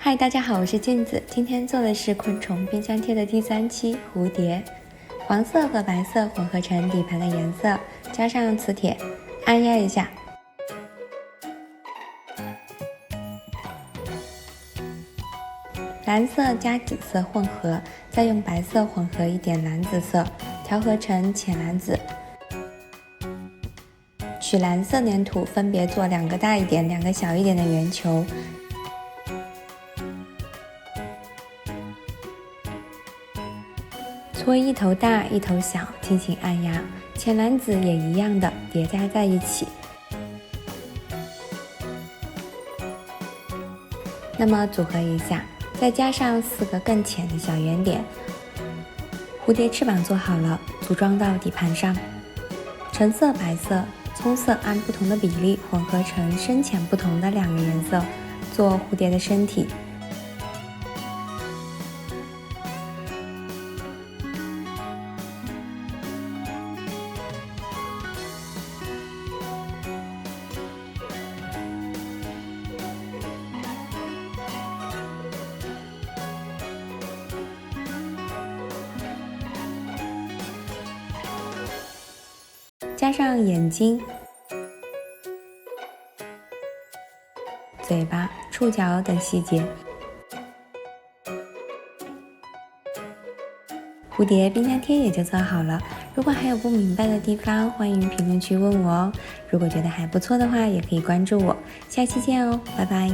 嗨，大家好，我是镜子。今天做的是昆虫冰箱贴的第3期蝴蝶，黄色和白色混合成底盘的颜色，加上磁铁，按压一下。蓝色加紫色混合，再用白色混合一点蓝紫色，调和成浅蓝紫。取蓝色粘土，分别做2个大一点、2个小一点的圆球。搓一头大一头小，轻轻按压，浅蓝紫也一样的叠加在一起。那么组合一下，再加上4个更浅的小圆点。蝴蝶翅膀做好了，组装到底盘上。橙色、白色、棕色按不同的比例混合成深浅不同的2个颜色，做蝴蝶的身体。加上眼睛、嘴巴、触角等细节。蝴蝶冰箱贴也就做好了，如果还有不明白的地方，欢迎评论区问我哦。如果觉得还不错的话，也可以关注我。下期见哦，拜拜。